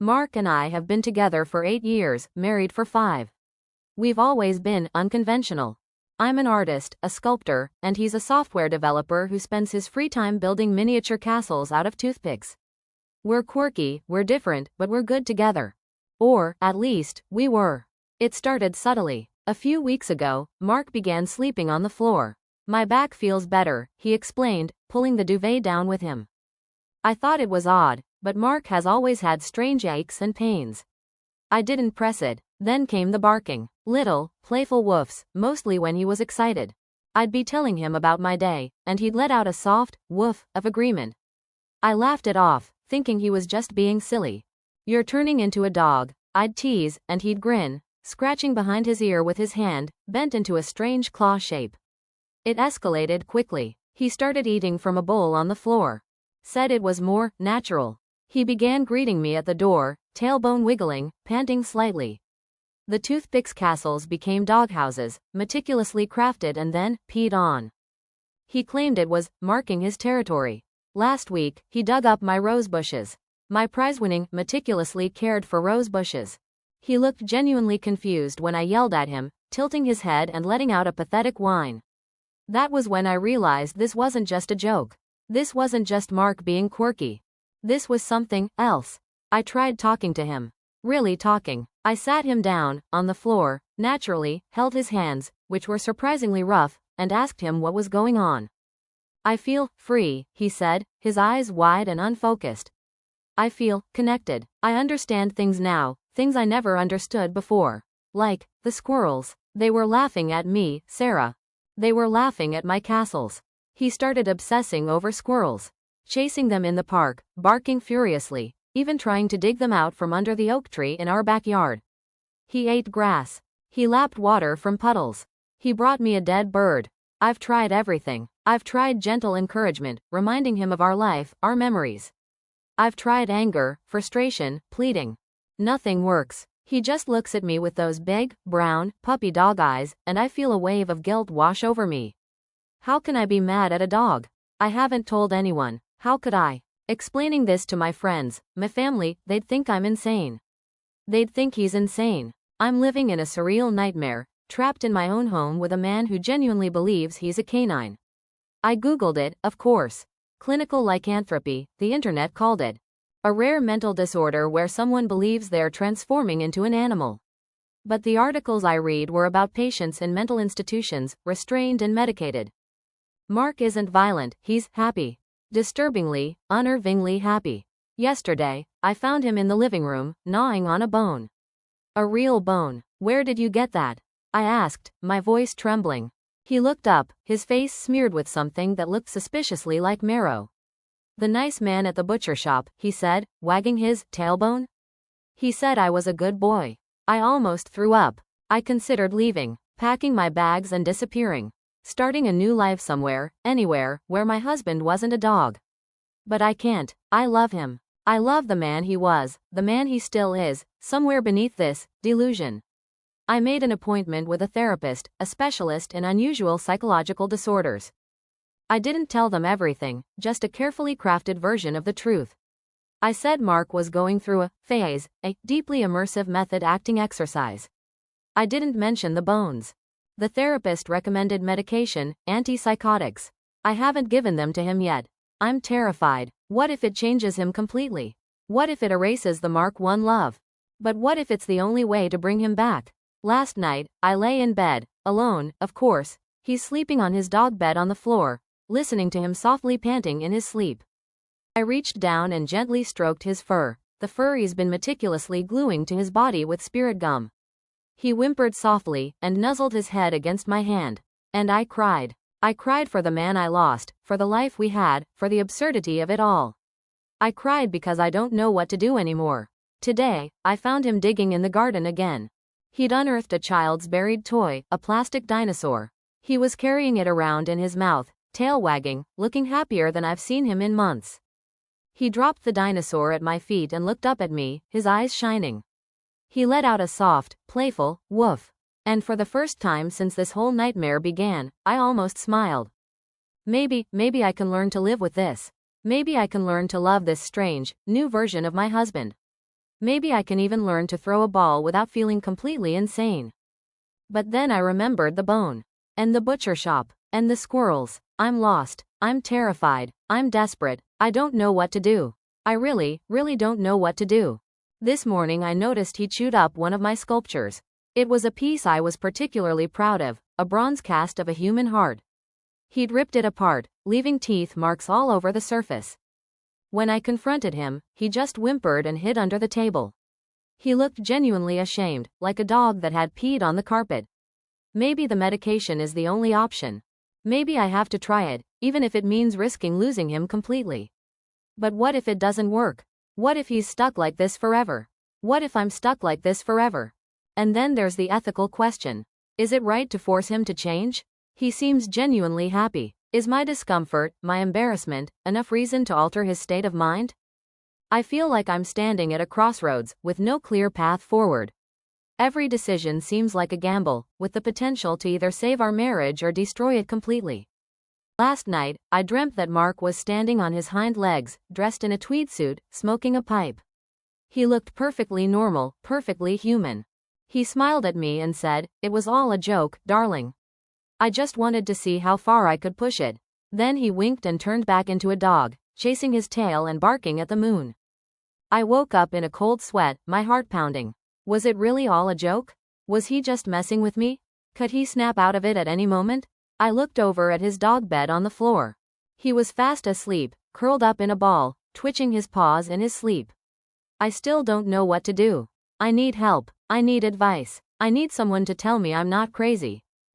Mark and I have been together for 8 years, married for 5. We've always been unconventional. I'm an artist, a sculptor, and he's a software developer who spends his free time building miniature castles out of toothpicks. We're quirky, we're different, but we're good together. Or, at least, we were. It started subtly. A few weeks ago, Mark began sleeping on the floor. My back feels better, he explained, pulling the duvet down with him. I thought it was odd, but Mark has always had strange aches and pains. I didn't press it. Then came the barking. Little, playful woofs, mostly when he was excited. I'd be telling him about my day, and he'd let out a soft woof of agreement. I laughed it off, thinking he was just being silly. You're turning into a dog, I'd tease, and he'd grin, scratching behind his ear with his hand, bent into a strange claw shape. It escalated quickly. He started eating from a bowl on the floor. Said it was more natural. He began greeting me at the door, tailbone wiggling, panting slightly. The toothpicks castles became doghouses, meticulously crafted and then peed on. He claimed it was marking his territory. Last week, he dug up my rose bushes. My prize-winning, meticulously cared for rose bushes. He looked genuinely confused when I yelled at him, tilting his head and letting out a pathetic whine. That was when I realized this wasn't just a joke. This wasn't just Mark being quirky. This was something else. I tried talking to him. Really talking. I sat him down, on the floor, naturally, held his hands, which were surprisingly rough, and asked him what was going on. I feel free, he said, his eyes wide and unfocused. I feel connected. I understand things now, things I never understood before. Like, the squirrels. They were laughing at me, Sarah. They were laughing at my castles. He started obsessing over squirrels. Chasing them in the park, barking furiously, even trying to dig them out from under the oak tree in our backyard. He ate grass. He lapped water from puddles. He brought me a dead bird. I've tried everything. I've tried gentle encouragement, reminding him of our life, our memories. I've tried anger, frustration, pleading. Nothing works. He just looks at me with those big, brown, puppy dog eyes, and I feel a wave of guilt wash over me. How can I be mad at a dog? I haven't told anyone. How could I? Explaining this to my friends, my family, they'd think I'm insane. They'd think he's insane. I'm living in a surreal nightmare, trapped in my own home with a man who genuinely believes he's a canine. I googled it, of course. Clinical lycanthropy, the internet called it. A rare mental disorder where someone believes they're transforming into an animal. But the articles I read were about patients in mental institutions, restrained and medicated. Mark isn't violent, he's happy. Disturbingly, unnervingly happy. Yesterday, I found him in the living room, gnawing on a bone. A real bone. Where did you get that? I asked, my voice trembling. He looked up, his face smeared with something that looked suspiciously like marrow. The nice man at the butcher shop, he said, wagging his tailbone. He said I was a good boy. I almost threw up. I considered leaving, packing my bags and disappearing. Starting a new life somewhere, anywhere, where my husband wasn't a dog. But I can't. I love him. I love the man he was, the man he still is, somewhere beneath this delusion. I made an appointment with a therapist, a specialist in unusual psychological disorders. I didn't tell them everything, just a carefully crafted version of the truth. I said Mark was going through a phase, a deeply immersive method acting exercise. I didn't mention the bones. The therapist recommended medication, antipsychotics. I haven't given them to him yet. I'm terrified. What if it changes him completely? What if it erases the Mark I love? But what if it's the only way to bring him back? Last night, I lay in bed, alone, of course. He's sleeping on his dog bed on the floor, listening to him softly panting in his sleep. I reached down and gently stroked his fur, the fur he's been meticulously gluing to his body with spirit gum. He whimpered softly and nuzzled his head against my hand. And I cried. I cried for the man I lost, for the life we had, for the absurdity of it all. I cried because I don't know what to do anymore. Today, I found him digging in the garden again. He'd unearthed a child's buried toy, a plastic dinosaur. He was carrying it around in his mouth, tail wagging, looking happier than I've seen him in months. He dropped the dinosaur at my feet and looked up at me, his eyes shining. He let out a soft, playful woof. And for the first time since this whole nightmare began, I almost smiled. Maybe I can learn to live with this. Maybe I can learn to love this strange, new version of my husband. Maybe I can even learn to throw a ball without feeling completely insane. But then I remembered the bone. And the butcher shop. And the squirrels. I'm lost. I'm terrified. I'm desperate. I don't know what to do. I really don't know what to do. This morning I noticed he chewed up one of my sculptures. It was a piece I was particularly proud of, a bronze cast of a human heart. He'd ripped it apart, leaving teeth marks all over the surface. When I confronted him, he just whimpered and hid under the table. He looked genuinely ashamed, like a dog that had peed on the carpet. Maybe the medication is the only option. Maybe I have to try it, even if it means risking losing him completely. But what if it doesn't work? What if he's stuck like this forever? What if I'm stuck like this forever? And then there's the ethical question. Is it right to force him to change? He seems genuinely happy. Is my discomfort, my embarrassment, enough reason to alter his state of mind? I feel like I'm standing at a crossroads, with no clear path forward. Every decision seems like a gamble, with the potential to either save our marriage or destroy it completely. Last night, I dreamt that Mark was standing on his hind legs, dressed in a tweed suit, smoking a pipe. He looked perfectly normal, perfectly human. He smiled at me and said, "It was all a joke, darling. I just wanted to see how far I could push it." Then he winked and turned back into a dog, chasing his tail and barking at the moon. I woke up in a cold sweat, my heart pounding. Was it really all a joke? Was he just messing with me? Could he snap out of it at any moment? I looked over at his dog bed on the floor. He was fast asleep, curled up in a ball, twitching his paws in his sleep. I still don't know what to do. I need help. I need advice. I need someone to tell me I'm not crazy.